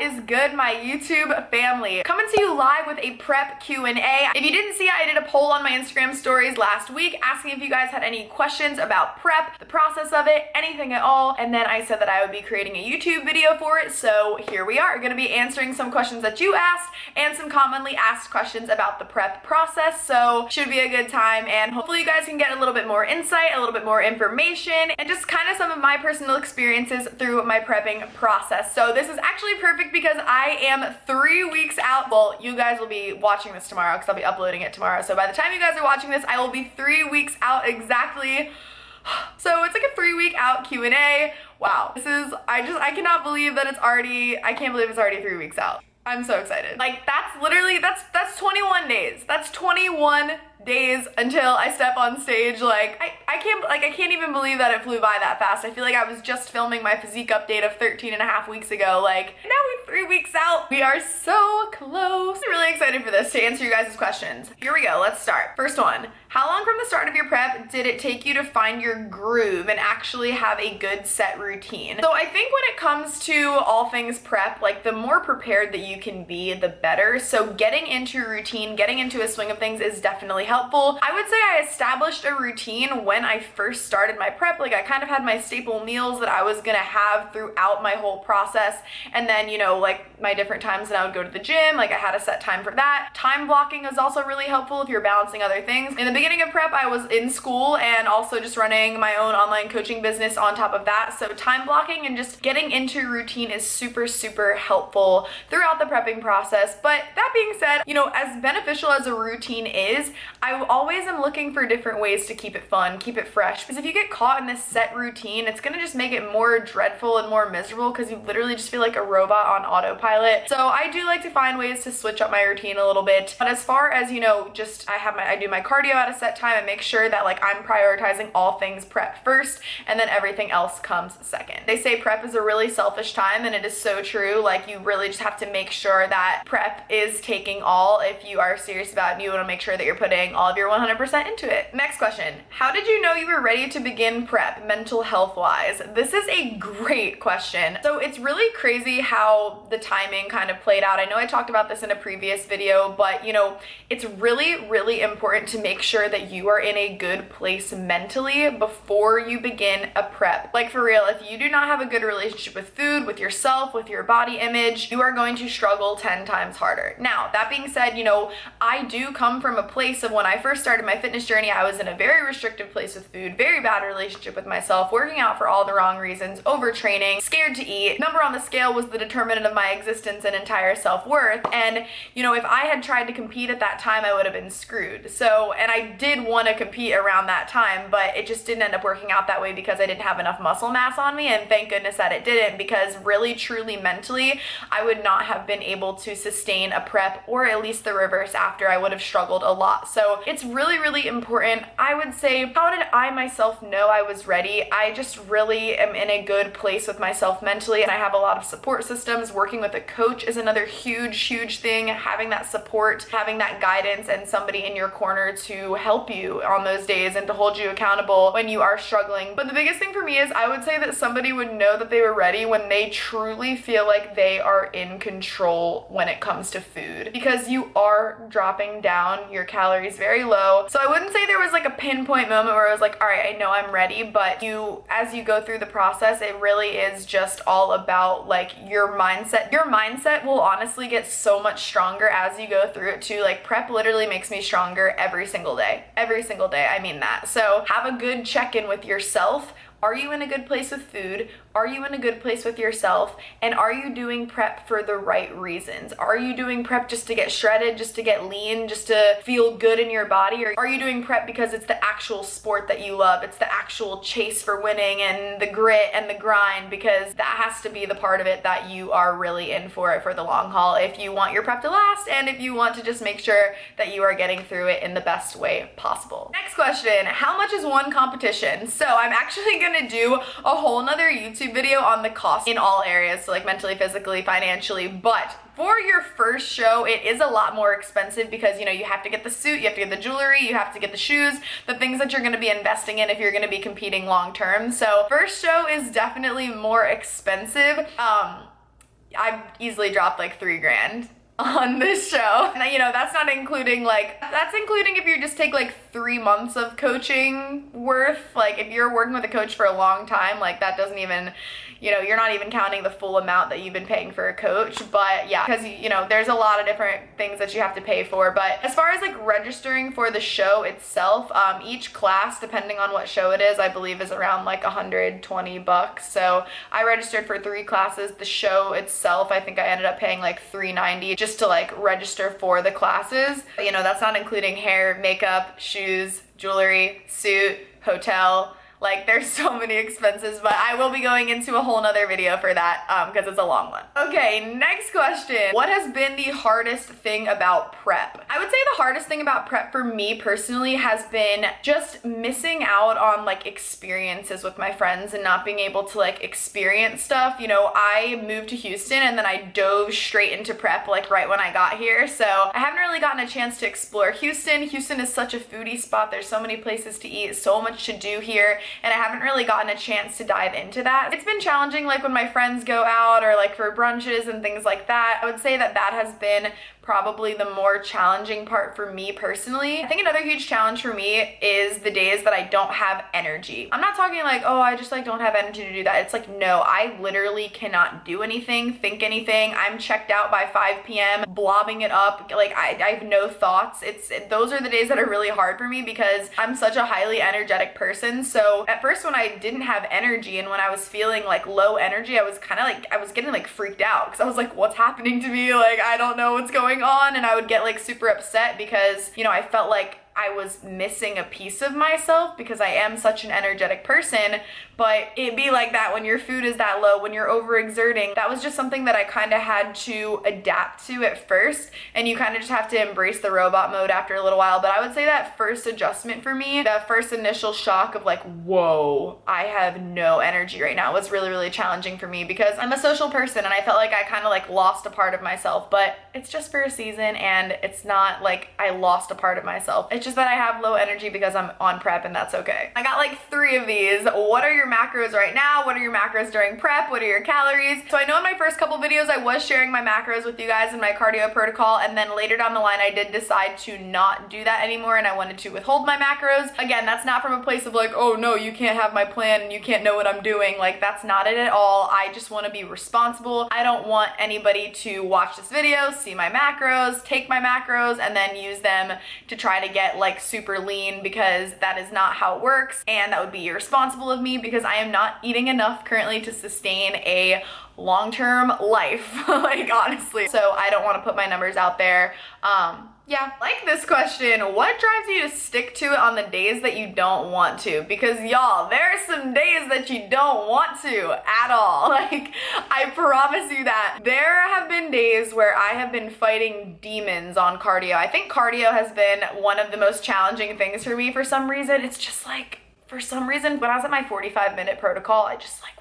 is good, my YouTube family? Coming to you live with a prep Q&A. If you didn't see it, I did a poll on my Instagram stories last week asking if you guys had any questions about prep, the process of it, anything at all, and then I said that I would be creating a YouTube video for it, so here we are. Gonna be answering some questions that you asked and some commonly asked questions about the prep process, so should be a good time, and hopefully you guys can get a little bit more insight, a little bit more information, and just kind of some of my personal experiences through my prepping process. So this is actually perfect because I am 3 weeks out. Well, you guys will be watching this tomorrow because I'll be uploading it tomorrow. So by the time you guys are watching this, I will be 3 weeks out exactly. So it's like a 3 week out Q&A. Wow. This is, I cannot believe that I can't believe it's already 3 weeks out. I'm so excited. Like that's literally, that's 21 days. That's 21 days until I step on stage. Like I can't even believe that it flew by that fast. I feel like I was just filming my physique update of 13 and a half weeks ago. Like now we're 3 weeks out. We are so close. I'm really excited for this to answer you guys' questions. Here we go, let's start. First one, how long from the start of your prep did it take you to find your groove and actually have a good set routine? So I think when it comes to all things prep, like the more prepared that you can be, the better. So getting into a routine, getting into a swing of things is definitely helpful. I would say I established a routine when I first started my prep. Like I kind of had my staple meals that I was gonna have throughout my whole process. And then, you know, like my different times that I would go to the gym, like I had a set time for that. Time blocking is also really helpful if you're balancing other things. In the beginning of prep, I was in school and also just running my own online coaching business on top of that. So time blocking and just getting into routine is super, super helpful throughout the prepping process. But that being said, you know, as beneficial as a routine is, I always am looking for different ways to keep it fun, keep it fresh. Because if you get caught in this set routine, it's gonna just make it more dreadful and more miserable because you literally just feel like a robot on autopilot. So I do like to find ways to switch up my routine a little bit. But as far as, you know, just I do my cardio at a set time and make sure that like I'm prioritizing all things prep first and then everything else comes second. They say prep is a really selfish time and it is so true. Like you really just have to make sure that prep is taking all if you are serious about it and you want to make sure that you're putting all of your 100% into it. Next question. How did you know you were ready to begin prep mental health wise? This is a great question. So it's really crazy how the timing kind of played out. I know I talked about this in a previous video, but you know, it's really, really important to make sure that you are in a good place mentally before you begin a prep. Like for real, if you do not have a good relationship with food, with yourself, with your body image, you are going to struggle 10 times harder. Now, that being said, you know, I do come from a place of when I first started my fitness journey, I was in a very restrictive place with food, very bad relationship with myself, working out for all the wrong reasons, overtraining, scared to eat. Number on the scale was the determinant of my existence and entire self-worth. And, you know, if I had tried to compete at that time, I would have been screwed. So, and I did want to compete around that time, but it just didn't end up working out that way because I didn't have enough muscle mass on me, and thank goodness that it didn't, because really truly mentally I would not have been able to sustain a prep, or at least the reverse after. I would have struggled a lot. So it's really, really important. I would say, how did I myself know I was ready? I just really am in a good place with myself mentally, and I have a lot of support systems. Working with a coach is another huge thing. Having that support, having that guidance, and somebody in your corner to help you on those days and to hold you accountable when you are struggling. But the biggest thing for me is I would say that somebody would know that they were ready when they truly feel like they are in control when it comes to food, because you are dropping down your calories very low. So I wouldn't say there was like a pinpoint moment where I was like, all right, I know I'm ready, but as you go through the process, it really is just all about like your mindset. Your mindset will honestly get so much stronger as you go through it too. Like prep literally makes me stronger every single day. Every single day, I mean that. So have a good check-in with yourself. Are you in a good place with food? Are you in a good place with yourself? And are you doing prep for the right reasons? Are you doing prep just to get shredded, just to get lean, just to feel good in your body? Or are you doing prep because it's the actual sport that you love? It's the actual chase for winning and the grit and the grind, because that has to be the part of it that you are really in for it for the long haul if you want your prep to last and if you want to just make sure that you are getting through it in the best way possible. Next question, how much is one competition? So I'm actually gonna do a whole nother YouTube video on the cost in all areas, so like mentally, physically, financially, but for your first show, it is a lot more expensive because, you know, you have to get the suit, you have to get the jewelry, you have to get the shoes, the things that you're going to be investing in if you're going to be competing long term. So first show is definitely more expensive. I've easily dropped like 3 grand on this show. And you know, that's not including like, that's including if you just take like 3 months of coaching worth. Like if you're working with a coach for a long time, like that doesn't even, you know, you're not even counting the full amount that you've been paying for a coach. But yeah, because you know, there's a lot of different things that you have to pay for. But as far as like registering for the show itself, each class, depending on what show it is, I believe is around like $120. So I registered for 3 classes. The show itself, I think I ended up paying like $390 just to like register for the classes. But, you know, that's not including hair, makeup, shoes, jewelry, suit, hotel. Like there's so many expenses, but I will be going into a whole nother video for that because it's a long one. Okay, next question. What has been the hardest thing about prep? I would say the hardest thing about prep for me personally has been just missing out on like experiences with my friends and not being able to like experience stuff. You know, I moved to Houston and then I dove straight into prep like right when I got here. So I haven't really gotten a chance to explore Houston. Houston is such a foodie spot. There's so many places to eat, so much to do here. And I haven't really gotten a chance to dive into that. It's been challenging like when my friends go out or like for brunches and things like that. I would say that that has been probably the more challenging part for me personally. I think another huge challenge for me is the days that I don't have energy. I'm not talking like, oh, I just like don't have energy to do that. It's like, no, I literally cannot do anything, think anything. I'm checked out by 5 p.m., blobbing it up. Like I have no thoughts. Those are the days that are really hard for me because I'm such a highly energetic person. So at first when I didn't have energy and when I was feeling like low energy, I was kind of like, I was getting like freaked out because I was like, what's happening to me? Like, I don't know what's going on. And I would get like super upset because, you know, I felt like I was missing a piece of myself because I am such an energetic person. But it'd be like that when your food is that low, when you're overexerting. That was just something that I kind of had to adapt to at first, and you kind of just have to embrace the robot mode after a little while. But I would say that first adjustment for me, that first initial shock of like, whoa, I have no energy right now, was really, really challenging for me because I'm a social person and I felt like I kind of like lost a part of myself. But it's just for a season and it's not like I lost a part of myself. It's just that I have low energy because I'm on prep, and that's okay. I got like 3 of these. What are your macros right now? What are your macros during prep? What are your calories? So I know in my first couple videos I was sharing my macros with you guys in my cardio protocol, and then later down the line I did decide to not do that anymore and I wanted to withhold my macros. Again, that's not from a place of like, oh no, you can't have my plan and you can't know what I'm doing. Like, that's not it at all. I just want to be responsible. I don't want anybody to watch this video, see my macros, take my macros, and then use them to try to get like super lean, because that is not how it works, and that would be irresponsible of me because I am not eating enough currently to sustain a long-term life, like honestly. So I don't want to put my numbers out there. Yeah, like this question, what drives you to stick to it on the days that you don't want to? Because y'all, there are some days that you don't want to at all. Like, I promise you that. There have been days where I have been fighting demons on cardio. I think cardio has been one of the most challenging things for me for some reason. It's just like, for some reason, when I was at my 45-minute protocol, I just like,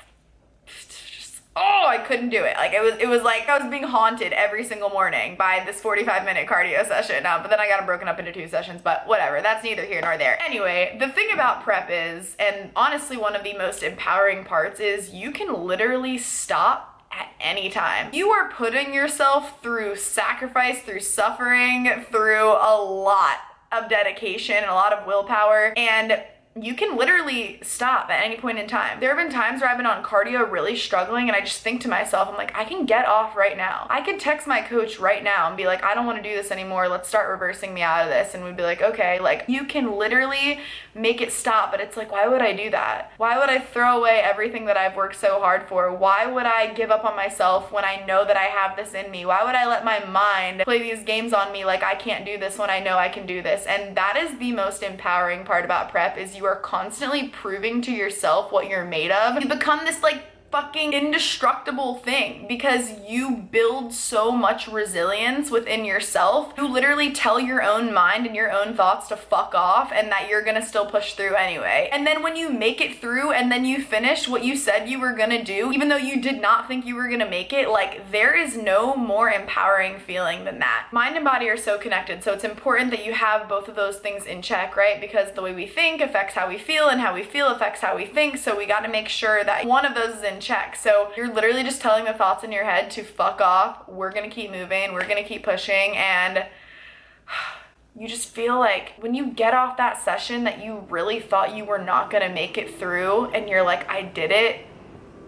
oh, I couldn't do it. Like it was like I was being haunted every single morning by this 45-minute cardio session. But then I got them broken up into 2 sessions, but whatever, that's neither here nor there. Anyway, the thing about prep is, and honestly one of the most empowering parts is, you can literally stop at any time. You are putting yourself through sacrifice, through suffering, through a lot of dedication and a lot of willpower, and you can literally stop at any point in time. There have been times where I've been on cardio really struggling and I just think to myself, I'm like, I can get off right now. I could text my coach right now and be like, I don't want to do this anymore. Let's start reversing me out of this. And we'd be like, okay, like you can literally make it stop. But it's like, why would I do that? Why would I throw away everything that I've worked so hard for? Why would I give up on myself when I know that I have this in me? Why would I let my mind play these games on me like I can't do this when I know I can do this? And that is the most empowering part about prep, is you are constantly proving to yourself what you're made of. You become this like fucking indestructible thing because you build so much resilience within yourself. You literally tell your own mind and your own thoughts to fuck off, and that you're gonna still push through anyway. And then when you make it through and then you finish what you said you were gonna do, even though you did not think you were gonna make it, like there is no more empowering feeling than that. Mind and body are so connected, so it's important that you have both of those things in check, right? Because the way we think affects how we feel, and how we feel affects how we think. So we gotta make sure that one of those is in check. So you're literally just telling the thoughts in your head to fuck off. We're gonna keep moving, we're gonna keep pushing, and you just feel like when you get off that session that you really thought you were not gonna make it through, and you're like, I did it.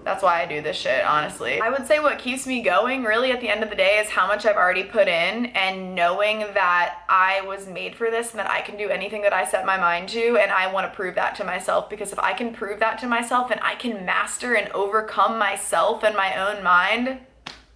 That's why I do this shit, honestly. I would say what keeps me going really at the end of the day is how much I've already put in, and knowing that I was made for this and that I can do anything that I set my mind to, and I want to prove that to myself, because if I can prove that to myself and I can master and overcome myself and my own mind,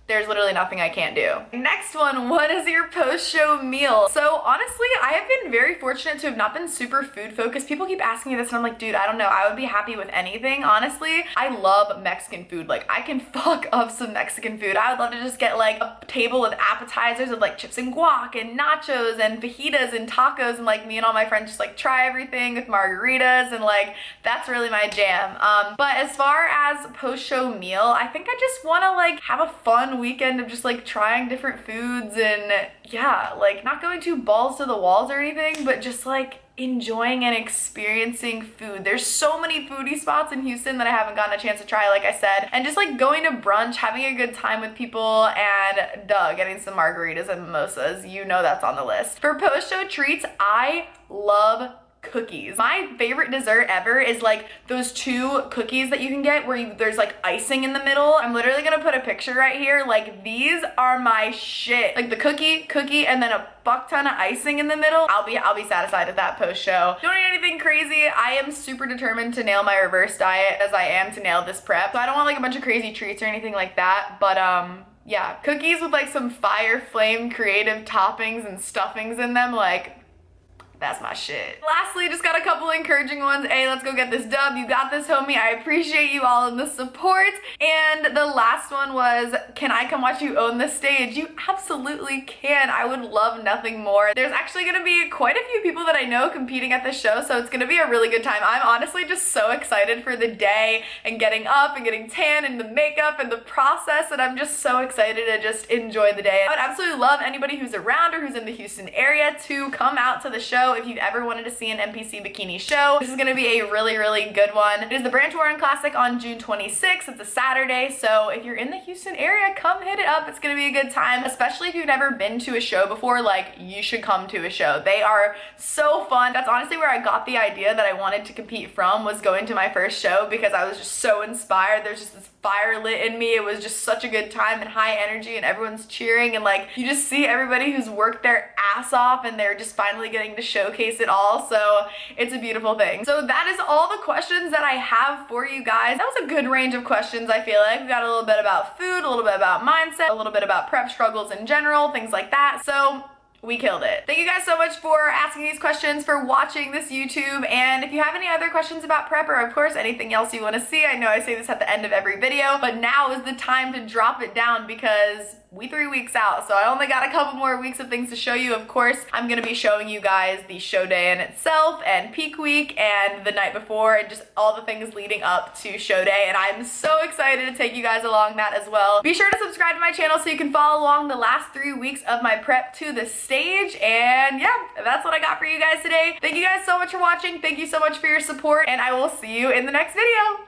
there's literally nothing I can't do. Next one, what is your post-show meal? So honestly, I have been very fortunate to have not been super food focused. People keep asking me this and I'm like, dude, I don't know. I would be happy with anything, honestly. I love Mexican food. Like, I can fuck up some Mexican food. I would love to just get like a table with appetizers of like chips and guac and nachos and fajitas and tacos, and like me and all my friends just like try everything with margaritas, and like that's really my jam. But as far as post-show meal, I think I just want to like have a fun weekend of just like trying different foods, and yeah, like not going too balls to the walls or anything, but just like enjoying and experiencing food. There's so many foodie spots in Houston that I haven't gotten a chance to try, like I said, and just like going to brunch, having a good time with people, and getting some margaritas and mimosas. You know that's on the list. For post-show treats, I love cookies. My favorite dessert ever is like those 2 cookies that you can get where there's like icing in the middle. I'm literally gonna put a picture right here. Like, these are my shit. Like the cookie, and then a fuck ton of icing in the middle. I'll be satisfied with that post show. Don't eat anything crazy. I am super determined to nail my reverse diet as I am to nail this prep. So I don't want like a bunch of crazy treats or anything like that, but yeah, cookies with like some fire flame creative toppings and stuffings in them, like, that's my shit. Lastly, just got a couple encouraging ones. Hey, let's go get this dub. You got this, homie. I appreciate you all in the support. And the last one was, can I come watch you own the stage? You absolutely can. I would love nothing more. There's actually gonna be quite a few people that I know competing at this show, so it's gonna be a really good time. I'm honestly just so excited for the day and getting up and getting tan and the makeup and the process, and I'm just so excited to just enjoy the day. I would absolutely love anybody who's around or who's in the Houston area to come out to the show. If you've ever wanted to see an NPC bikini show, this is gonna be a really, really good one. It is the Branch Warren Classic on June 26th. It's a Saturday, so if you're in the Houston area, come hit it up. It's gonna be a good time, especially if you've never been to a show before. Like, you should come to a show. They are so fun. That's honestly where I got the idea that I wanted to compete from, was going to my first show, because I was just so inspired. There's just this fire lit in me. It was just such a good time and high energy, and everyone's cheering, and like, you just see everybody who's worked their ass off and they're just finally getting to showcase it all. So it's a beautiful thing. So that is all the questions that I have for you guys. That was a good range of questions. I feel like we got a little bit about food, a little bit about mindset, a little bit about prep struggles in general, things like that. So we killed it. Thank you guys so much for asking these questions, for watching this YouTube, and if you have any other questions about prep, or of course anything else you want to see, I know I say this at the end of every video, but now is the time to drop it down, because we 3 weeks out, so I only got a couple more weeks of things to show you. Of course, I'm gonna be showing you guys the show day in itself, and peak week, and the night before, and just all the things leading up to show day, and I'm so excited to take you guys along that as well. Be sure to subscribe to my channel so you can follow along the last 3 weeks of my prep to the stage, and yeah, that's what I got for you guys today. Thank you guys so much for watching. Thank you so much for your support, and I will see you in the next video.